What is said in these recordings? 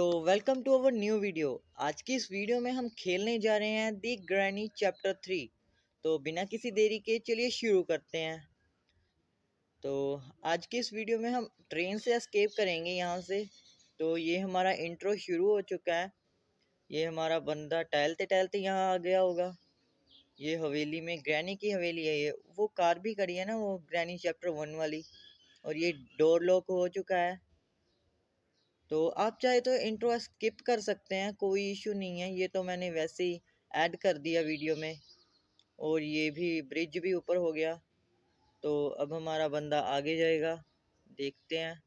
तो welcome to our new video. आज की इस वीडियो में हम खेलने जा रहे हैं दी ग्रैनी चैप्टर 3। तो बिना किसी देरी के चलिए शुरू करते हैं। तो आज की इस वीडियो में हम ट्रेन से एस्केप करेंगे यहाँ से। तो ये हमारा इंट्रो शुरू हो चुका है। ये हमारा बंदा टहलते टहलते यहाँ आ गया होगा। ये हवेली में ग्रैनी की हवेली है। ये वो कार भी खड़ी है ना, वो ग्रैनी चैप्टर 1 वाली। और ये डोर लॉक हो चुका है। तो आप चाहे तो इंट्रो स्किप कर सकते हैं, कोई इशू नहीं है। ये तो मैंने वैसे ही ऐड कर दिया वीडियो में। और ये भी ब्रिज भी ऊपर हो गया। तो अब हमारा बंदा आगे जाएगा, देखते हैं।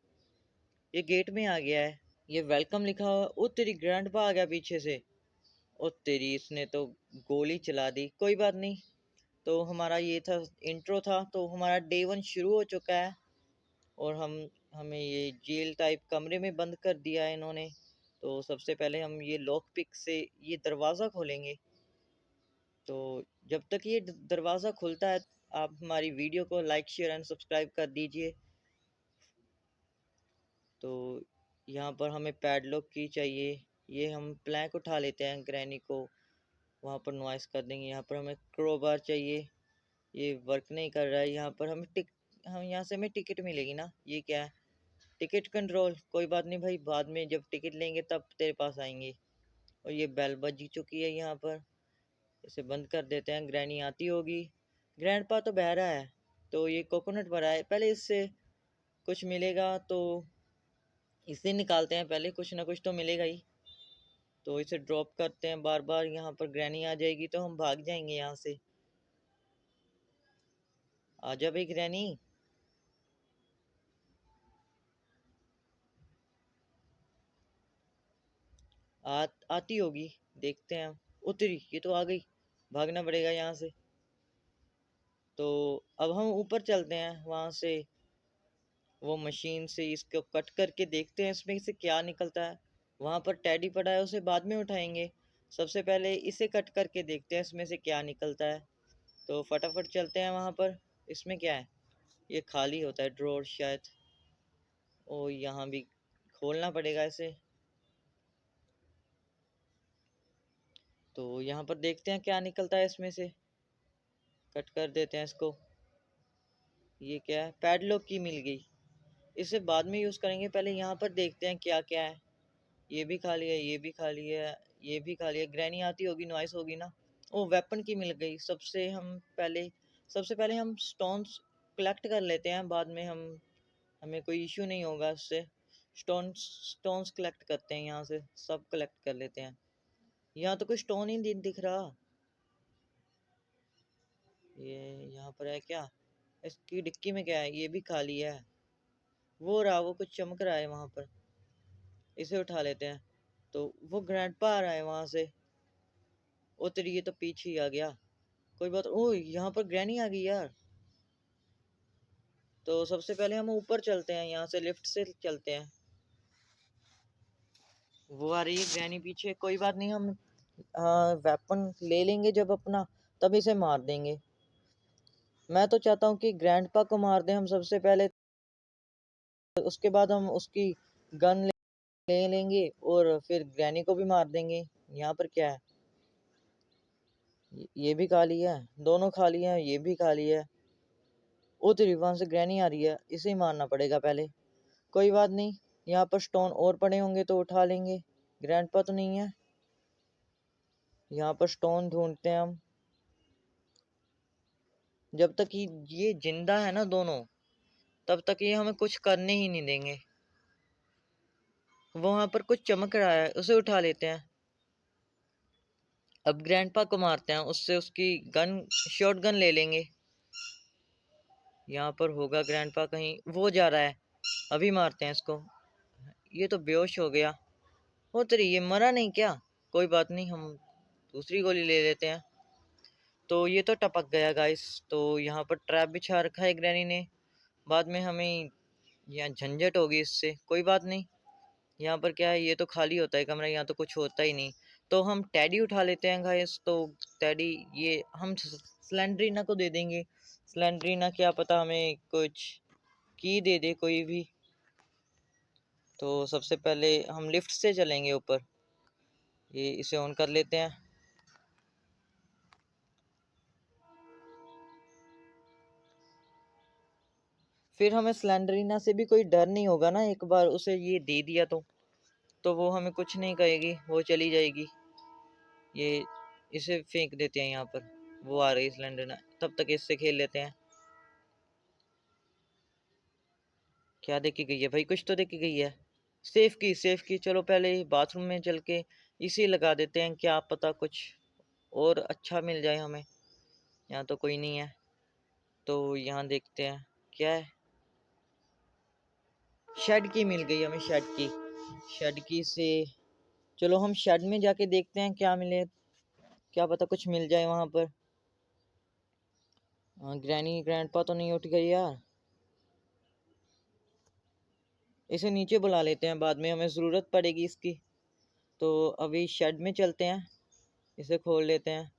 ये गेट में आ गया है। ये वेलकम लिखा हुआ। ओ तेरी ग्रैंडपा आ गया पीछे से। ओ तेरी, इसने तो गोली चला दी। कोई बात नहीं। तो हमारा ये था इंट्रो था। तो हमारा डे 1 शुरू हो चुका है। और हमें ये जेल टाइप कमरे में बंद कर दिया है इन्होंने। तो सबसे पहले हम ये लॉक पिक से ये दरवाज़ा खोलेंगे। तो जब तक ये दरवाज़ा खुलता है, आप हमारी वीडियो को लाइक शेयर एंड सब्सक्राइब कर दीजिए। तो यहाँ पर हमें पैडलॉक की चाहिए। ये हम प्लैंक उठा लेते हैं, ग्रैनी को वहाँ पर नॉइस कर देंगे। यहाँ पर हमें क्रोबार चाहिए। ये वर्क नहीं कर रहा है। यहाँ पर हम यहाँ से हमें टिकट मिलेगी ना। ये क्या है? Ticket control. कोई बात नहीं भाई, बाद में जब टिकट लेंगे तब तेरे पास आएंगे। और ये बेल बज चुकी है यहाँ पर। इसे बंद कर देते हैं, ग्रैनी आती होगी। ग्रैंडपा तो बह रहा है। तो ये कोकोनट भरा है, पहले इससे कुछ मिलेगा तो इसे निकालते हैं। पहले कुछ ना कुछ तो मिलेगा ही। तो इसे ड्रॉप करते हैं। बार बार यहाँ पर ग्रैनी आ जाएगी तो हम भाग जाएंगे यहाँ से। आजा भाई ग्रैनी। आती होगी, देखते हैं। उतरी, ये तो आ गई। भागना पड़ेगा यहाँ से। तो अब हम ऊपर चलते हैं वहाँ से। वो मशीन से इसको कट करके देखते हैं इसमें से क्या निकलता है। वहाँ पर टेडी पड़ा है, उसे बाद में उठाएंगे। सबसे पहले इसे कट करके देखते हैं इसमें से क्या निकलता है। तो फटाफट चलते हैं वहाँ पर। इसमें क्या है? ये खाली होता है ड्रॉर शायद। ओ, यहाँ भी खोलना पड़ेगा इसे। तो यहाँ पर देखते हैं क्या निकलता है इसमें से। कट कर देते हैं इसको। ये क्या है? पैडलॉक की मिल गई। इसे बाद में यूज़ करेंगे, पहले यहाँ पर देखते हैं क्या क्या है। ये भी खाली है, ये भी खाली है, ये भी खाली है। ग्रैनी आती होगी, नॉइस होगी ना। ओ, वेपन की मिल गई। सबसे पहले हम स्टोन्स कलेक्ट कर लेते हैं। बाद में हमें कोई इश्यू नहीं होगा उससे। स्टोन्स कलेक्ट करते हैं यहाँ से, सब कलेक्ट कर लेते हैं। यहाँ तो कोई स्टोन ही नहीं दिख रहा। ये यहाँ पर है क्या? इसकी डिक्की में क्या है? ये भी खाली है। वो रहा, वो कुछ चमक रहा है वहां पर। इसे उठा लेते हैं। तो वो ग्रैंडपा आ रहा है वहां से। ओ तेरी, ये तो पीछे ही आ गया। कोई बात। ओ, यहाँ पर ग्रैनी आ गई यार। तो सबसे पहले हम ऊपर चलते हैं, यहाँ से लिफ्ट से चलते हैं। वो आ रही है ग्रैनी पीछे। कोई बात नहीं, हम वेपन ले लेंगे जब अपना, तब इसे मार देंगे। मैं तो चाहता हूँ कि ग्रैंडपा को मार दें हम सबसे पहले। उसके बाद हम उसकी गन ले लेंगे और फिर ग्रैनी को भी मार देंगे। यहाँ पर क्या है? ये भी खाली है, दोनों खाली हैं। ये भी खाली है। ओ तेरी, वहां से ग्रैनी आ रही है, इसे ही मारना पड़ेगा पहले। कोई बात नहीं, यहाँ पर स्टोन और पड़े होंगे तो उठा लेंगे। ग्रैंडपा तो नहीं है। यहाँ पर स्टोन ढूंढते हैं हम। जब तक ये जिंदा है ना दोनों, तब तक ये हमें कुछ करने ही नहीं देंगे। वहां पर कुछ चमक रहा है, उसे उठा लेते हैं। अब ग्रैंडपा को मारते हैं, उससे उसकी गन, शॉट गन ले लेंगे। यहाँ पर होगा ग्रैंडपा कहीं, वो जा रहा है। अभी मारते हैं इसको। ये तो बेहोश हो गया। ओ तेरी, ये मरा नहीं क्या? कोई बात नहीं, हम दूसरी गोली ले लेते हैं। तो ये तो टपक गया गाइस। तो यहाँ पर ट्रैप बिछा रखा है ग्रैनी ने। बाद में हमें यहाँ झंझट होगी इससे। कोई बात नहीं। यहाँ पर क्या है? ये तो खाली होता है कमरा, यहाँ तो कुछ होता ही नहीं। तो हम टेडी उठा लेते हैं गाइस। तो टेडी ये हम स्लेंड्रीना को दे देंगे। स्लेंड्रीना क्या पता हमें कुछ की दे दे कोई भी। तो सबसे पहले हम लिफ्ट से चलेंगे ऊपर। ये इसे ऑन कर लेते हैं। फिर हमें स्लेंडरीना से भी कोई डर नहीं होगा ना, एक बार उसे ये दे दिया तो वो हमें कुछ नहीं कहेगी, वो चली जाएगी। ये इसे फेंक देते हैं यहाँ पर। वो आ रही स्लेंडरीना, तब तक इससे खेल लेते हैं। क्या देख के गई है भाई? कुछ तो देख के गई है। सेफ की, सेफ की। चलो पहले बाथरूम में चल के इसी लगा देते हैं, क्या पता कुछ और अच्छा मिल जाए हमें। यहाँ तो कोई नहीं है, तो यहाँ देखते हैं क्या है। शेड की मिल गई हमें, शेड की। शेड की से चलो हम शेड में जाके देखते हैं क्या मिले, क्या पता कुछ मिल जाए वहां पर। ग्रैनी ग्रैंडपा तो नहीं उठ गई यार। इसे नीचे बुला लेते हैं, बाद में हमें ज़रूरत पड़ेगी इसकी। तो अभी शेड में चलते हैं, इसे खोल लेते हैं।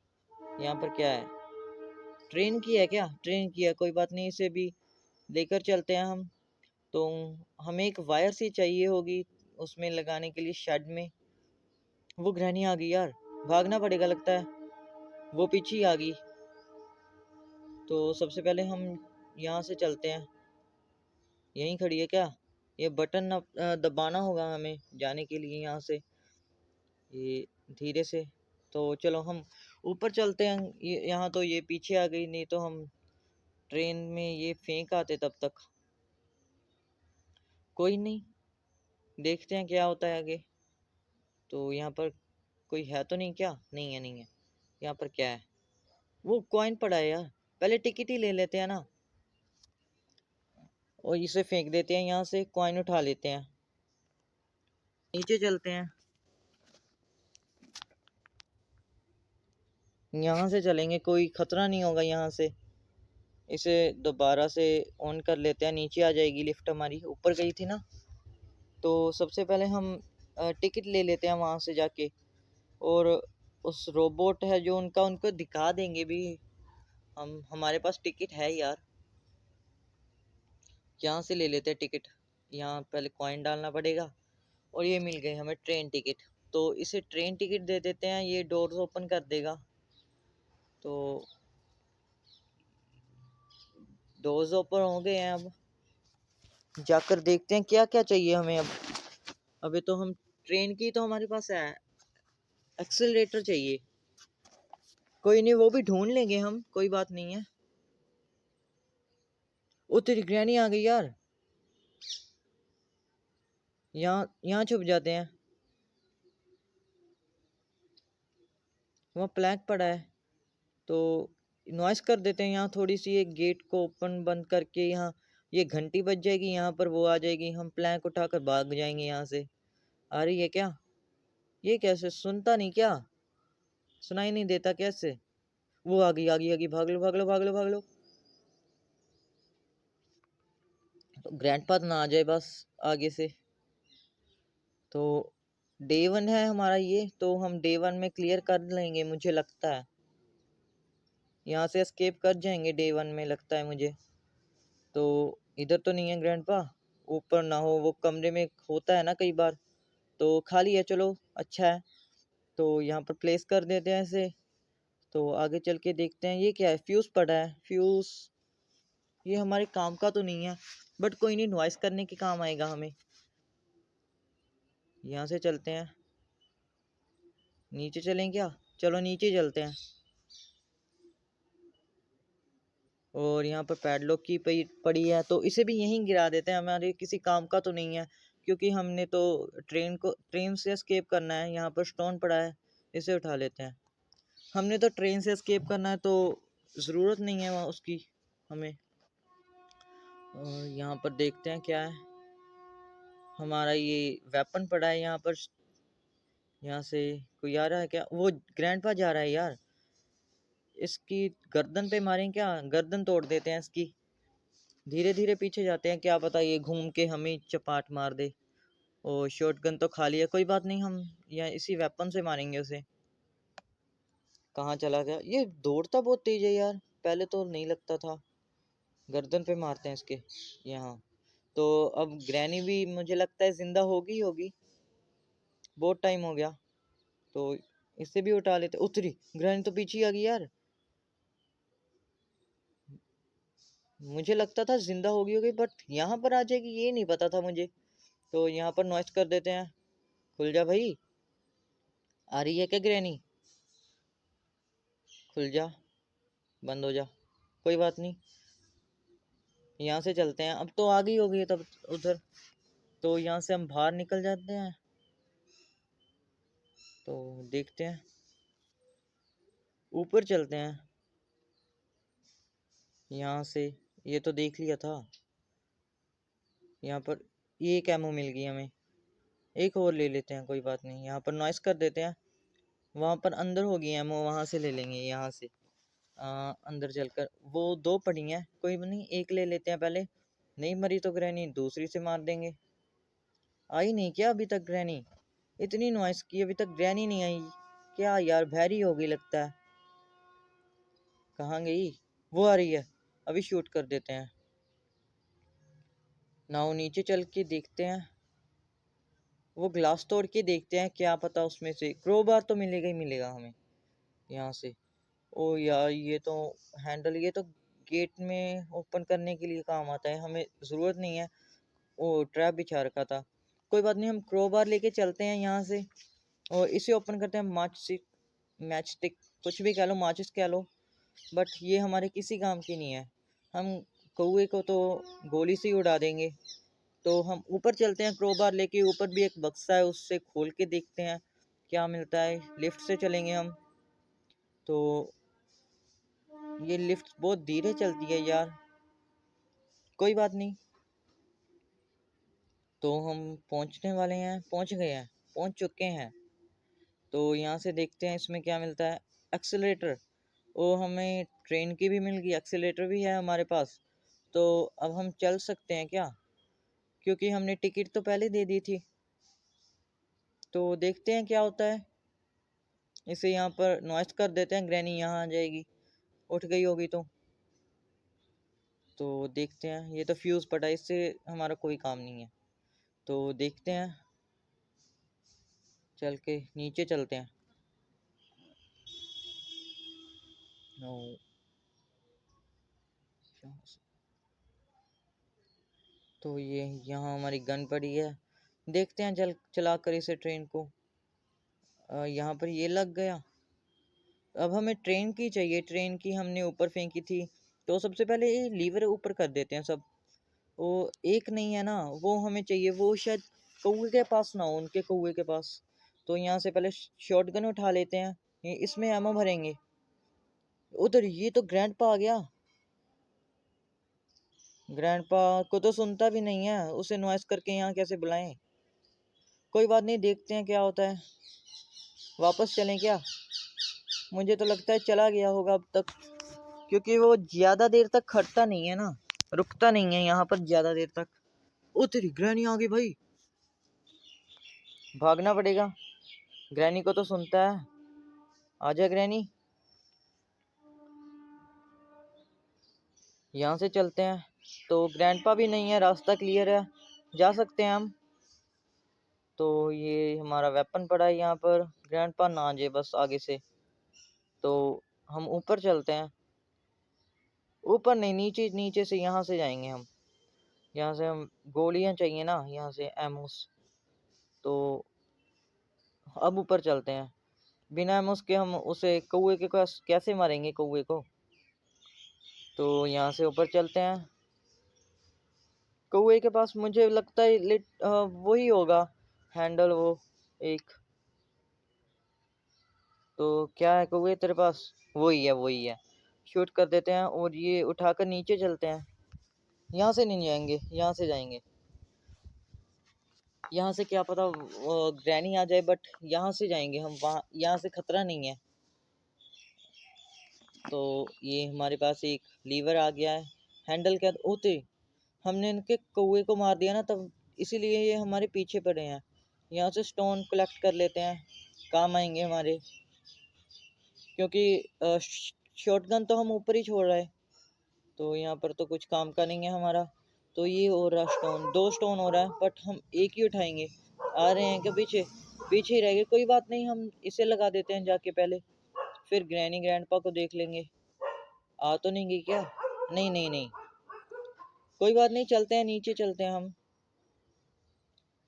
यहाँ पर क्या है? ट्रेन की है क्या? ट्रेन की है, कोई बात नहीं, इसे भी लेकर चलते हैं हम। तो हमें एक वायर सी चाहिए होगी उसमें लगाने के लिए, शेड में। वो ग्रैनी आ गई यार, भागना पड़ेगा लगता है। वो पीछे ही आ गई। तो सबसे पहले हम यहाँ से चलते हैं। यहीं खड़ी है क्या? ये बटन दबाना होगा हमें जाने के लिए यहाँ से, ये धीरे से। तो चलो हम ऊपर चलते हैं। ये यहाँ तो ये पीछे आ गई, नहीं तो हम ट्रेन में ये फेंक आते तब तक। कोई नहीं, देखते हैं क्या होता है आगे। तो यहाँ पर कोई है तो नहीं क्या? नहीं है, नहीं है। यहाँ पर क्या है? वो कॉइन पड़ा है यार, पहले टिकट ही ले लेते हैं ना, और इसे फेंक देते हैं यहाँ से, कॉइन उठा लेते हैं। नीचे चलते हैं, यहाँ से चलेंगे, कोई खतरा नहीं होगा यहाँ से। इसे दोबारा से ऑन कर लेते हैं, नीचे आ जाएगी लिफ्ट हमारी। ऊपर गई थी ना, तो सबसे पहले हम टिकट ले लेते हैं वहाँ से जाके, और उस रोबोट है जो उनका, उनको दिखा देंगे भी हम, हमारे पास टिकट है यार। यहाँ से ले लेते हैं टिकट। यहाँ पहले कॉइन डालना पड़ेगा, और ये मिल गई हमें ट्रेन टिकट। तो इसे ट्रेन टिकट दे देते हैं, ये डोर्स ओपन कर देगा। तो डोर्स ओपन हो गए हैं, अब जाकर देखते हैं क्या क्या चाहिए हमें अब। अभी तो हम ट्रेन की तो हमारे पास है, एक्सेलरेटर चाहिए। कोई नहीं, वो भी ढूंढ लेंगे हम, कोई बात नहीं है। ओ तेरी ग्रैनी आ गई यार। यहाँ यहाँ छुप जाते हैं, वहाँ प्लैंक पड़ा है। तो नॉइस कर देते हैं यहाँ थोड़ी सी, एक गेट को ओपन बंद करके। यहाँ ये घंटी बज जाएगी, यहाँ पर वो आ जाएगी, हम प्लैंक उठाकर भाग जाएंगे यहाँ से। आ रही है क्या? ये कैसे सुनता नहीं क्या? सुनाई नहीं देता कैसे? वो आ गई, आ गई, आ गई, भाग लो, भाग लो, भाग लो, भाग लो। तो ग्रैंडपा ना आ जाए बस आगे से। तो डे 1 है हमारा ये, तो हम डे 1 में क्लियर कर लेंगे मुझे लगता है। यहाँ से एस्केप कर जाएंगे डे 1 में लगता है मुझे। तो इधर तो नहीं है ग्रैंडपा, ऊपर ना हो, वो कमरे में होता है ना कई बार। तो खाली है, चलो अच्छा है। तो यहाँ पर प्लेस कर देते हैं इसे। तो आगे चल के देखते हैं, ये क्या है? फ्यूज पड़ा है, फ्यूज। ये हमारे काम का तो नहीं है, बट कोई नहीं, नॉइस करने के काम आएगा हमें। यहाँ से चलते हैं, नीचे चलें क्या? चलो नीचे चलते हैं। और यहाँ पर पैडलॉक की पड़ी है, तो इसे भी यहीं गिरा देते हैं, हमारे किसी काम का तो नहीं है। क्योंकि हमने तो ट्रेन से एस्केप करना है। यहाँ पर स्टोन पड़ा है, इसे उठा लेते हैं। हमने तो ट्रेन से एस्केप करना है, तो ज़रूरत नहीं है वहाँ उसकी हमें। और यहाँ पर देखते हैं क्या है। हमारा ये वेपन पड़ा है यहाँ पर। यहाँ से कोई आ रहा है क्या? वो ग्रैंडपा जा रहा है यार, इसकी गर्दन पे मारें क्या? गर्दन तोड़ देते हैं इसकी। धीरे धीरे पीछे जाते हैं, क्या पता ये घूम के हमें चपाट मार दे। और शॉटगन तो खाली है, कोई बात नहीं, हम या इसी वेपन से मारेंगे उसे। कहाँ चला गया? ये दौड़ता बहुत तेज है यार, पहले तो नहीं लगता था। गर्दन पे मारते हैं इसके यहाँ। तो अब ग्रैनी भी मुझे लगता है जिंदा होगी, बहुत टाइम हो गया। तो इसे भी उठा लेते। उतरी ग्रैनी तो पीछे ही आ गई यार। मुझे लगता था जिंदा होगी बट यहाँ पर आ जाएगी, ये नहीं पता था मुझे। तो यहाँ पर नॉइस कर देते हैं। खुल जा भाई, आ रही है क्या ग्रैनी? खुल जा, बंद हो जा, कोई बात नहीं। यहाँ से चलते हैं, अब तो आ गई होगी तब उधर। तो यहाँ से हम बाहर निकल जाते हैं। तो देखते हैं, ऊपर चलते हैं यहाँ से। ये तो देख लिया था। यहाँ पर ये एक एमओ मिल गई हमें, एक और ले लेते हैं, कोई बात नहीं। यहाँ पर नॉइस कर देते हैं। वहाँ पर अंदर होगी एमओ, वहाँ से ले लेंगे। यहाँ से अंदर चलकर वो दो पड़ी हैं, कोई नहीं, एक ले लेते हैं पहले। नहीं मरी तो ग्रैनी दूसरी से मार देंगे। आई नहीं क्या अभी तक ग्रैनी? इतनी नॉइस की अभी तक ग्रैनी नहीं आई क्या यार? भैरी हो गई लगता है। कहाँ गई? वो आ रही है, अभी शूट कर देते हैं। नाउ नीचे चल के देखते हैं, वो ग्लास तोड़ के देखते हैं, क्या पता उसमें से क्रोबार तो मिलेगा ही मिलेगा हमें यहाँ से। ओ यार ये तो हैंडल, ये तो गेट में ओपन करने के लिए काम आता है, हमें ज़रूरत नहीं है। ओ ट्रैप बिछा रखा था, कोई बात नहीं। हम क्रोबार लेके चलते हैं यहाँ से और इसे ओपन करते हैं। मैच स्टिक कुछ भी कह लो, माचिस कह लो, बट ये हमारे किसी काम की नहीं है। हम कौए को तो गोली से ही उड़ा देंगे। तो हम ऊपर चलते हैं, क्रोबार लेके। ऊपर भी एक बक्सा है, उससे खोल के देखते हैं क्या मिलता है। लिफ्ट से चलेंगे हम। तो ये लिफ्ट बहुत धीरे चलती है यार, कोई बात नहीं। तो हम पहुंचने वाले हैं, पहुंच गए हैं, पहुंच चुके हैं। तो यहाँ से देखते हैं इसमें क्या मिलता है। एक्सेलेरेटर, वो हमें ट्रेन की भी मिल गई, एक्सेलेरेटर भी है हमारे पास। तो अब हम चल सकते हैं क्या, क्योंकि हमने टिकट तो पहले दे दी थी। तो देखते हैं क्या होता है। इसे यहाँ पर नॉइस कर देते हैं, ग्रैनी यहाँ आ जाएगी, उठ गई होगी तो देखते हैं। ये तो फ्यूज़ पटा, इससे हमारा कोई काम नहीं है। तो देखते हैं, चल के नीचे चलते हैं। नो, तो ये यहाँ हमारी गन पड़ी है। देखते हैं चला कर इसे, ट्रेन को। यहाँ पर ये लग गया। अब हमें ट्रेन की चाहिए, ट्रेन की हमने ऊपर फेंकी थी। तो सबसे पहले ये लीवर ऊपर कर देते हैं सब। वो एक नहीं है ना, वो हमें चाहिए। वो शायद कौवे के पास ना हो, उनके कौवे के पास। तो यहाँ से पहले शॉटगन उठा लेते हैं, इसमें एमो भरेंगे। उधर ये तो ग्रैंडपा आ गया। ग्रैंडपा को तो सुनता भी नहीं है, उसे नॉइस करके यहाँ कैसे बुलाएं। कोई बात नहीं, देखते हैं क्या होता है। वापस चलें क्या? मुझे तो लगता है चला गया होगा अब तक, क्योंकि वो ज्यादा देर तक खड़ता नहीं है ना, रुकता नहीं है यहाँ पर ज्यादा देर तक। ओ तेरी ग्रैनी आ गई भाई, भागना पड़ेगा। ग्रैनी को तो सुनता है। आजा ग्रैनी, यहाँ से चलते हैं। तो ग्रैंडपा भी नहीं है, रास्ता क्लियर है, जा सकते हैं हम। तो ये हमारा वेपन पड़ा है यहाँ पर, ग्रैंडपा ना आ जाए बस आगे से। तो हम ऊपर चलते हैं। ऊपर नहीं, नीचे, नीचे से यहाँ से जाएंगे हम। यहाँ से हम गोलियां चाहिए ना, यहाँ से एमोस। तो अब ऊपर चलते हैं। बिना एमोस के हम उसे कौवे के पास कैसे मारेंगे कौवे को? तो यहाँ से ऊपर चलते हैं। कौवे के पास मुझे लगता है वही होगा हैंडल, वो एक। तो क्या है कौवे तेरे पास? वही है, वही है। शूट कर देते हैं और ये उठाकर नीचे चलते हैं। यहाँ से नहीं जाएंगे, यहाँ से जाएंगे। यहाँ से क्या पता ग्रैनी आ जाए, बट यहाँ से जाएंगे हम, वहाँ यहाँ से खतरा नहीं है। तो ये हमारे पास एक लीवर आ गया है। हैंडल क्या होते, हमने इनके कौवे को मार दिया ना तब, इसीलिए ये हमारे पीछे पड़े हैं। यहाँ से स्टोन कलेक्ट कर लेते हैं, काम आएंगे हमारे। क्योंकि शॉटगन तो हम ऊपर ही छोड़ रहे हैं, तो यहाँ पर तो कुछ काम का नहीं है हमारा। तो ये हो रहा स्टोन, 2 स्टोन हो रहा है, बट हम एक ही उठाएंगे। आ रहे हैं क्या पीछे? पीछे ही रह गए, कोई बात नहीं, हम इसे लगा देते हैं जाके पहले, फिर ग्रैनी ग्रैंडपा को देख लेंगे। आ तो नहीं गई क्या? नहीं नहीं नहीं, कोई बात नहीं, चलते हैं नीचे, चलते हैं हम।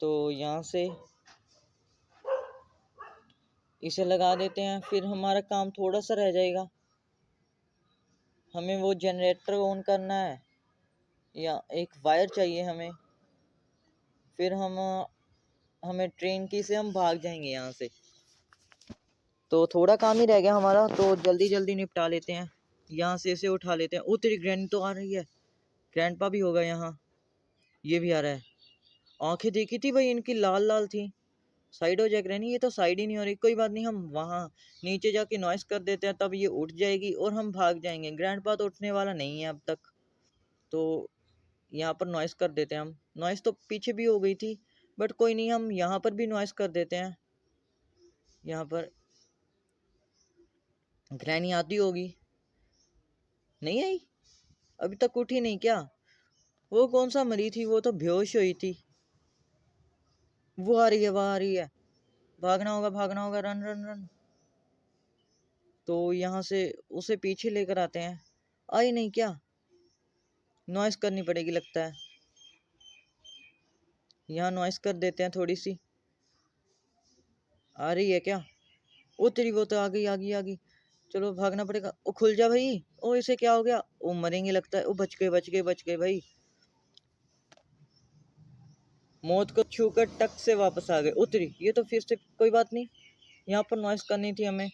तो यहाँ से इसे लगा देते हैं, फिर हमारा काम थोड़ा सा रह जाएगा। हमें वो जनरेटर ऑन करना है, या एक वायर चाहिए हमें, फिर हमें ट्रेन की से हम भाग जाएंगे यहाँ से। तो थोड़ा काम ही रह गया हमारा, तो जल्दी जल्दी निपटा लेते हैं। यहाँ से इसे उठा लेते हैं। ओ तेरी ग्रैंड तो आ रही है, ग्रैंडपा भी होगा यहाँ, ये भी आ रहा है। आंखें देखी थी भाई इनकी, लाल लाल थी। साइड हो जाए ग्रैनी, ये तो साइड ही नहीं हो रही। कोई बात नहीं, हम वहाँ नीचे जाके नॉइस कर देते हैं, तब ये उठ जाएगी और हम भाग जाएंगे। ग्रैंडपा तो उठने वाला नहीं है अब तक, तो यहाँ पर नॉइस कर देते हैं हम। नॉइस तो पीछे भी हो गई थी, बट कोई नहीं, हम यहाँ पर भी नॉइस कर देते हैं। यहाँ पर ग्रैनी आती होगी, नहीं आई अभी तक, उठी नहीं क्या? वो कौन सा मरी थी, वो तो बेहोश हुई थी। वो आ रही है, वो आ रही है, भागना होगा, भागना होगा, रन रन रन। तो यहाँ से उसे पीछे लेकर आते हैं। आई नहीं क्या? नॉइस करनी पड़ेगी लगता है, यहाँ नॉइस कर देते हैं थोड़ी सी। आ रही है क्या? ओ तेरी, वो तो आ गई आ गई आ गई। चलो भागना पड़ेगा। ओ खुल जा भाई, ओ इसे क्या हो गया? ओ मरेंगे लगता है। ओ बच गए बच गए बच गए भाई, मौत को छूकर टक से वापस आ गए। उतरी, ये तो फिर से कोई बात नहीं, यहाँ पर नॉइस करनी थी हमें।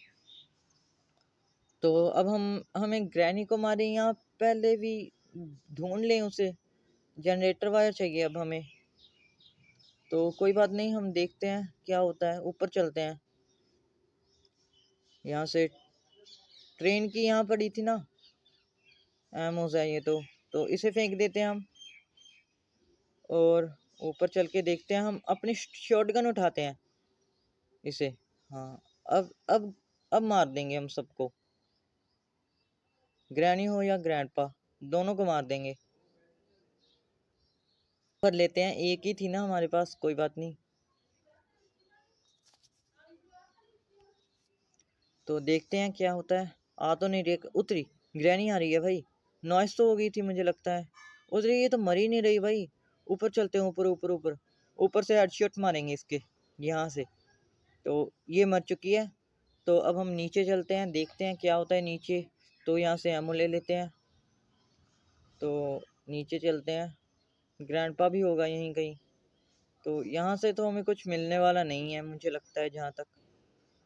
तो अब हमें ग्रैनी को मारे यहाँ पहले भी, ढूंढ लें उसे। जनरेटर वायर चाहिए अब हमें। तो कोई बात नहीं, हम देखते हैं क्या होता है, ऊपर चलते हैं। यहाँ से ट्रेन की यहाँ पड़ी थी ना एमोज है ये तो इसे फेंक देते हैं हम, और ऊपर चल के देखते हैं। हम अपनी शॉटगन उठाते हैं इसे। हाँ, अब मार देंगे हम सबको, ग्रैनी हो या ग्रैंडपा, दोनों को मार देंगे। कर लेते हैं, एक ही थी ना हमारे पास, कोई बात नहीं। तो देखते हैं क्या होता है। आ तो नहीं रही, उतरी, ग्रैनी आ रही है भाई। नॉइस तो हो गई थी मुझे लगता है। उतरी, ये तो मर ही नहीं रही भाई। ऊपर चलते हैं, ऊपर ऊपर ऊपर, ऊपर से हेडशॉट मारेंगे इसके यहाँ से। तो ये मर चुकी है। तो अब हम नीचे चलते हैं, देखते हैं क्या होता है नीचे। तो यहाँ से एमो ले लेते हैं। तो नीचे चलते हैं, ग्रैंडपा भी होगा यहीं कहीं। तो यहाँ से तो हमें कुछ मिलने वाला नहीं है मुझे लगता है जहाँ तक।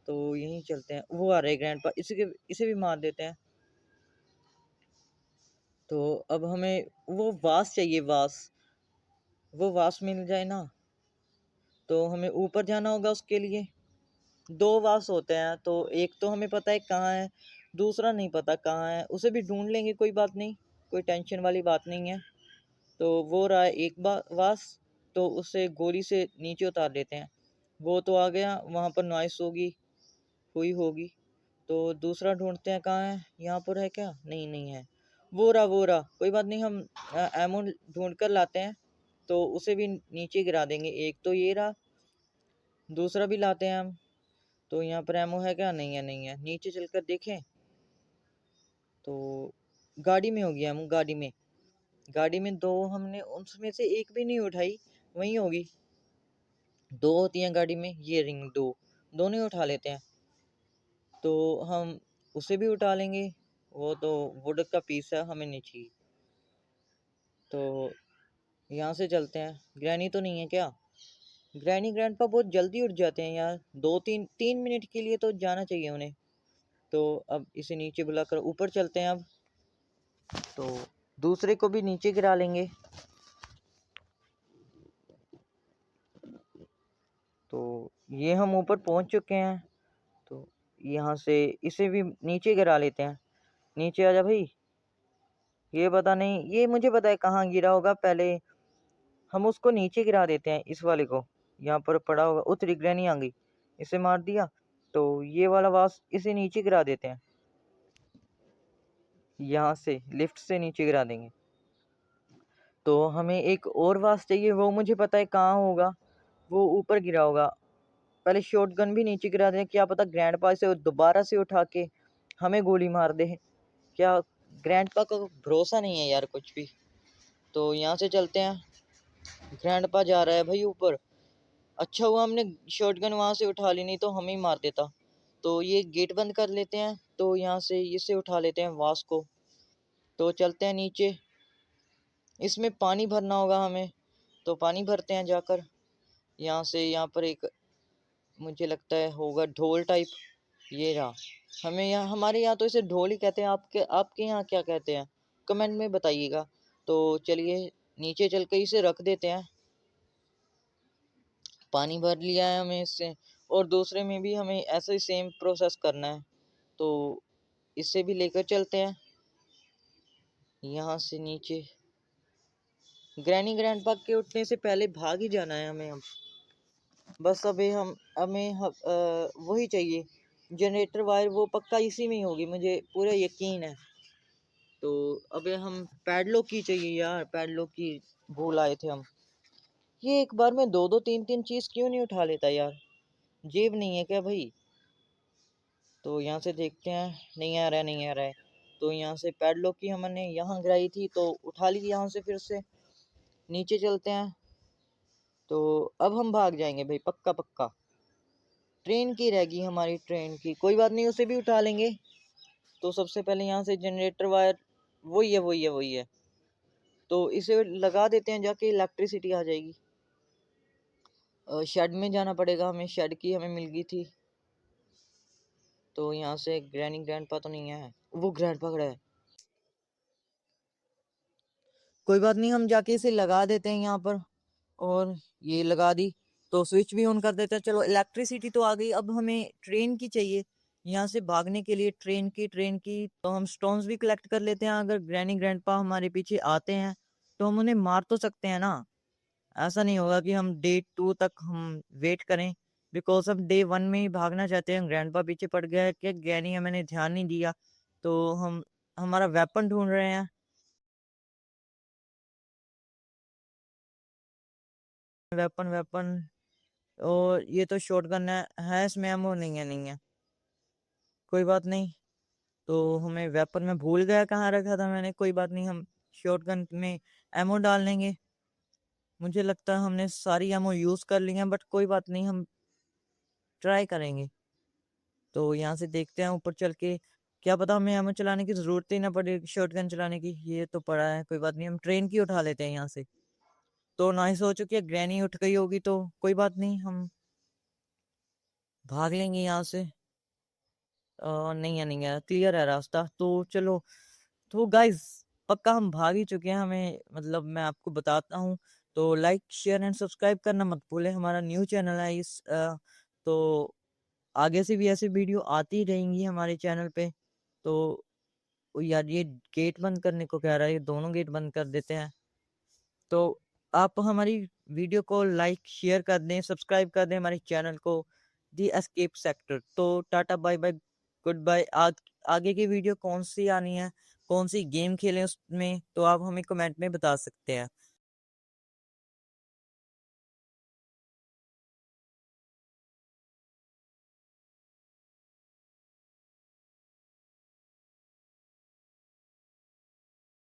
तो यहीं चलते हैं, वो आ रहे हैं ग्रैंडपा, इसे भी मार देते हैं। तो अब हमें वो वास चाहिए, वास, वो वास मिल जाए ना, तो हमें ऊपर जाना होगा उसके लिए। 2 वास होते हैं, तो एक तो हमें पता है कहाँ है, दूसरा नहीं पता कहाँ है, उसे भी ढूंढ लेंगे, कोई बात नहीं, कोई टेंशन वाली बात नहीं है। तो वो रहा है एक वास, तो उसे गोली से नीचे उतार लेते हैं। वो तो आ गया, वहाँ पर नॉइस हुई होगी। तो दूसरा ढूंढते हैं, कहाँ है, यहाँ पर है क्या? नहीं नहीं है, वो रहा, कोई बात नहीं, हम एमो ढूंढ कर लाते हैं। तो उसे भी नीचे गिरा देंगे। एक तो ये रहा, दूसरा भी लाते हैं हम। तो यहाँ पर एमो है क्या? नहीं है, नहीं है, नीचे चलकर देखें। तो गाड़ी में होगी एमो, गाड़ी में दो, हमने उसमें से एक भी नहीं उठाई, वहीं होगी। 2 होती हैं गाड़ी में, ये रिंग 2, दोनों ही उठा लेते हैं। तो हम उसे भी उठा लेंगे, वो तो वुड का पीस है, हमें नहीं चाहिए। तो यहाँ से चलते हैं। ग्रैनी तो नहीं है क्या? ग्रैनी ग्रैंडपा बहुत जल्दी उठ जाते हैं यार, 2-3 मिनट के लिए तो जाना चाहिए उन्हें। तो अब इसे नीचे बुलाकर ऊपर चलते हैं अब। तो दूसरे को भी नीचे गिरा लेंगे। तो ये हम ऊपर पहुंच चुके हैं। तो यहाँ से इसे भी नीचे गिरा लेते हैं। नीचे आजा भाई। ये पता नहीं, ये मुझे पता है कहाँ गिरा होगा, पहले हम उसको नीचे गिरा देते हैं, इस वाले को। यहाँ पर पड़ा होगा, उतरी, ग्रैनी आ गई, इसे मार दिया। तो ये वाला वास इसे नीचे गिरा देते हैं, यहाँ से लिफ्ट से नीचे गिरा देंगे। तो हमें एक और वास चाहिए, वो मुझे पता है कहाँ होगा, वो ऊपर गिरा होगा। पहले शॉटगन भी नीचे गिरा दें, क्या पता ग्रैंडपा से दोबारा से उठा के हमें गोली मार दे। क्या ग्रैंडपा का भरोसा नहीं है यार कुछ भी। तो यहाँ से चलते हैं, ग्रैंडपा जा रहा है भाई ऊपर। अच्छा हुआ हमने शॉटगन वहाँ से उठा ली, नहीं तो हम ही मार देता। तो ये गेट बंद कर लेते हैं, तो यहाँ से इसे उठा लेते हैं वास को। तो चलते हैं नीचे, इसमें पानी भरना होगा हमें, तो पानी भरते हैं जाकर। यहाँ से यहाँ पर एक मुझे लगता है होगा ढोल टाइप, ये रहा। हमें यहाँ, हमारे यहाँ तो इसे ढोल ही कहते हैं, आपके आपके यहाँ क्या कहते हैं कमेंट में बताइएगा। तो चलिए नीचे चल के इसे रख देते हैं। पानी भर लिया है हमें इससे, और दूसरे में भी हमें ऐसे ही सेम प्रोसेस करना है। तो इससे भी लेकर चलते हैं यहाँ से नीचे। ग्रैनी ग्रैंडपा के उठने से पहले भाग ही जाना है हमें। अब बस अभी वही चाहिए जनरेटर वायर, वो पक्का इसी में ही होगी, मुझे पूरा यकीन है। तो अबे हम पैडलॉक की चाहिए यार, पैडलॉक की भूल आए थे हम। ये एक बार में दो दो तीन तीन चीज क्यों नहीं उठा लेता यार, जेब नहीं है क्या भाई। तो यहाँ से देखते हैं, नहीं आ रहा है, नहीं आ रहा है। तो यहाँ से पैडलॉक की हमने यहाँ गिराई थी, तो उठा ली यहाँ से। फिर से नीचे चलते हैं, तो अब हम भाग जाएंगे भाई पक्का पक्का। ट्रेन की रहेगी हमारी, ट्रेन की कोई बात नहीं, उसे भी उठा लेंगे। तो सबसे पहले यहाँ से जनरेटर वायर, वही है वही है वही है, तो इसे लगा देते हैं जाके, इलेक्ट्रिसिटी आ जाएगी। शेड में जाना पड़ेगा हमें, शेड की हमें मिल गई थी। तो यहाँ से ग्रैनी ग्रैंडपा तो नहीं है, वो ग्रैंडपा खड़ा है। कोई बात नहीं, हम जाके इसे लगा देते हैं यहाँ पर, और ये लगा दी। तो स्विच भी ऑन कर देते हैं। चलो इलेक्ट्रिसिटी तो आ गई, अब हमें ट्रेन की चाहिए यहाँ से भागने के लिए, ट्रेन की। तो हम स्टोन्स भी कलेक्ट कर लेते हैं, अगर ग्रैनी ग्रैंडपा हमारे पीछे आते हैं तो हम उन्हें मार तो सकते हैं ना। ऐसा नहीं होगा कि हम डे 2 तक हम वेट करें, बिकॉज हम डे 1 में ही भागना चाहते हैं। ग्रैंडपा पीछे पड़ गया है कि ग्रैनी हमें ध्यान नहीं दिया, तो हम हमारा वेपन ढूंढ रहे हैं। वेपन वेपन, और ये तो शॉटगन है इसमें एमो नहीं है, नहीं है। कोई बात नहीं, तो हमें वेपन में भूल गया कहाँ रखा था मैंने, कोई बात नहीं, हम शॉटगन में एमो डाल लेंगे। मुझे लगता है हमने सारी एमो यूज कर ली हैं, बट कोई बात नहीं, हम ट्राई करेंगे। तो यहाँ से देखते हैं ऊपर चल के, क्या पता हमें एमो चलाने की जरूरत ही ना पड़े शॉटगन चलाने की, ये तो पड़ा है। कोई बात नहीं, हम ट्रेन की उठा लेते हैं यहाँ से। तो नाइस हो चुकी है, ग्रैनी उठ गई होगी, तो कोई बात नहीं, हम भाग लेंगे यहाँ से। नहीं है, नहीं है, क्लियर है रास्ता। तो चलो, तो गाइज पक्का हम भाग ही चुके हैं, हमें मतलब मैं आपको बताता हूँ। तो लाइक शेयर एंड सब्सक्राइब करना मत भूलें, हमारा न्यू चैनल है तो आगे से भी ऐसे वीडियो आती रहेंगी हमारे चैनल पे। तो यार ये गेट बंद करने को कह रहा है, ये दोनों गेट बंद कर देते हैं। तो आप हमारी वीडियो को लाइक शेयर कर दें, सब्सक्राइब कर दें हमारे चैनल को, दी एस्केप सेक्टर। तो tata bye bye, goodbye. आगे की वीडियो कौन सी आनी है, कौन सी गेम खेलें उसमें, तो आप हमें कमेंट में बता सकते हैं।